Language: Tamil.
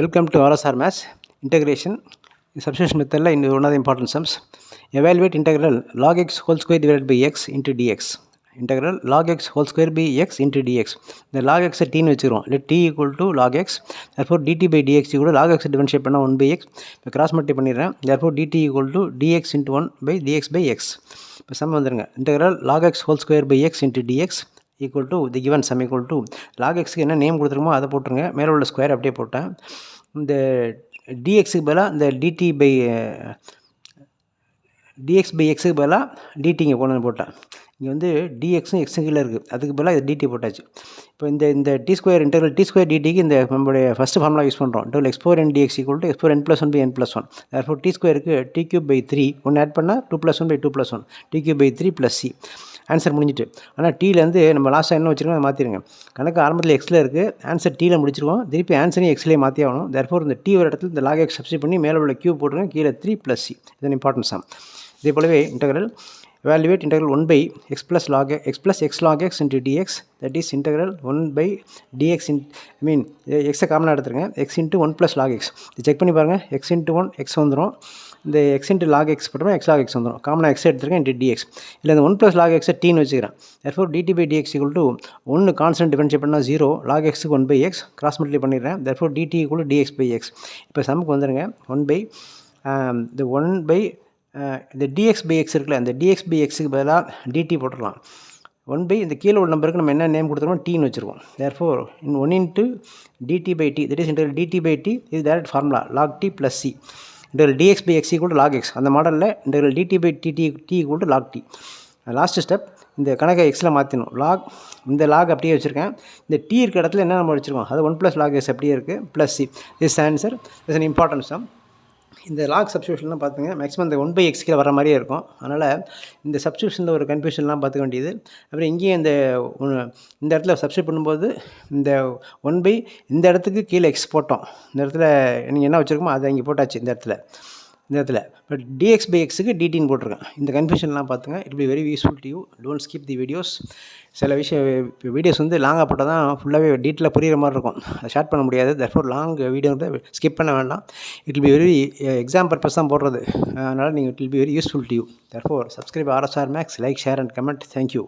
Welcome to RSR Maths Integration. Substitution method in one of the important sums. Evaluate integral log x whole square divided by x into dx. Integral log x whole square by x into dx. The log x t னு வச்சுக்கிறோம். Let t equal to log x. Therefore dt by dx equal to log x differentiate பண்ணா 1 by x. இப்போ cross multiply பண்ணிடுறேன். Therefore dt equal to dx into 1 by dx by x. இப்போ sum வந்துருங்க. Integral log x whole square by x into dx equal to the given sum equal to log xக்கு என்ன நேம் கொடுத்துருக்கோமோ அதை போட்டுருங்க. மேலே உள்ள ஸ்கொயர் அப்படியே போட்டேன். இந்த dxக்கு பதிலாக இந்த dt by dx by xக்கு பதிலாக dt இங்கே கொண்டு வந்து போட்டேன். இங்கே வந்து dxும் xும் கீழே இருக்குது, அதுக்கு பதிலாக இது dt போட்டாச்சு. இப்போ இந்த d square interval d square டிடிக்கு இந்த நம்மளுடைய ஃபஸ்ட்டு ஃபார்முலா யூஸ் பண்ணுறோம். Interval x power n dx equal to x power n plus 1 by n plus 1. therefore d ஸ்கொயருக்கு t cube by 3 ஒன்று ஆட் பண்ணால் 2 plus 1 by 2 plus 1 t cube by 3 plus c. Answer முடிஞ்சிட்டு. ஆனால் டீலேருந்து நம்ம லாஸ்ட்டாக என்ன வச்சுருக்கோம் அதை மாற்றிடுங்க. கணக்கு ஆரம்பத்தில் எக்ஸில் இருக்குது, ஆன்சர் டீயில் முடிச்சிருக்கோம். திருப்பி ஆன்சரையும் எக்ஸ்லேயே மாற்றி ஆகணும். தேர்ஃபோர் இந்த டி ஒரு இடத்துல இந்த லாக் எக்ஸ் சப்ஸ்டிட் பண்ணி மேலே உள்ள கியூப் போட்டுருங்க, கீழே 3 plus c. இதன் இம்பார்ட்டன்ட் சம். இதே போலவே integral evaluate integral 1 by x plus x log x into dx, that is integral 1 by dx in x காமனாக எடுத்துருங்க, x into 1 plus log x. இது செக் பண்ணி பாருங்கள். x into 1 x வந்துடும், இந்த x into log x போட்டோம்னா x log x வந்துடும். காமனாக x எடுத்துருக்கேன் into dx. இல்லை இந்த 1 plus log x டீன்னு வச்சுக்கிறேன். therefore dt by dx equal to 1 constant differentiate பண்ணால் 0, log x 1 by x cross multiply பண்ணிடுறேன். therefore dt equal to dx by x. இப்போ சம்முக்கு வந்துடுங்க. 1 by இந்த 1 by இந்த dx by x இருக்குல்ல, இந்த dx by xக்கு பதிலாக dt போட்டுடலாம். 1 by இந்த கீழே உள்ள நம்பருக்கு நம்ம என்ன நேம் கொடுத்துருக்கோம், டீன்னு வச்சுருக்கோம். therefore in 1 into dt by t, that is integral dt by t is direct formula log t plus c. integral dx by x equal to log x. அந்த மாடலில் integral dt by t equal to log t. Last step, இந்த கணக்கை எக்ஸில் மாற்றிடணும். லாக் இந்த லாக் அப்படியே வச்சுருக்கேன். இந்த டி இருக்க இடத்துல என்ன நம்ம வச்சுருக்கோம், அது 1 plus log x அப்படியே இருக்குது, plus C. This answer is an important sum. இந்த லாக் சப்ஸ்டியூஷன்லாம் பார்த்துங்க, மேக்ஸிமம் இந்த 1 by x கீழே வர மாதிரியே இருக்கும். அதனால் இந்த சப்ஸ்டியூஷனில் ஒரு கன்ஃபியூஷன்லாம் பார்த்துக்க வேண்டியது. அப்புறம் இங்கேயும் இந்த இடத்துல சப்ஸ்டியூட் பண்ணும்போது இந்த 1 by இந்த இடத்துக்கு கீழே x போட்டோம். இந்த இடத்துல நீங்கள் என்ன வச்சுருக்கோமோ அதை இங்கே போட்டாச்சு. இந்த இடத்துல பட் dx by xக்கு dtன்னு போட்டிருக்கேன். இந்த கன்ஃபியூஷன்லாம் பார்த்துங்க. It be very useful to you. Don't skip the videos. சில வீடியோஸ் வந்து லாங்காக போட்டால் தான் ஃபுல்லாகவே டீட்டெயிலாக புரிகிற மாதிரி இருக்கும், அதை ஷார்ட் பண்ண முடியாது. தர்ஃபோர் லாங் வீடியோ ஸ்கிப் பண்ண வேண்டாம். It will be very exam purpose தான் போடுறது. அதனால் நீங்கள் it will be very useful to you. Therefore subscribe RSR Maths, like, share and comment. Thank you.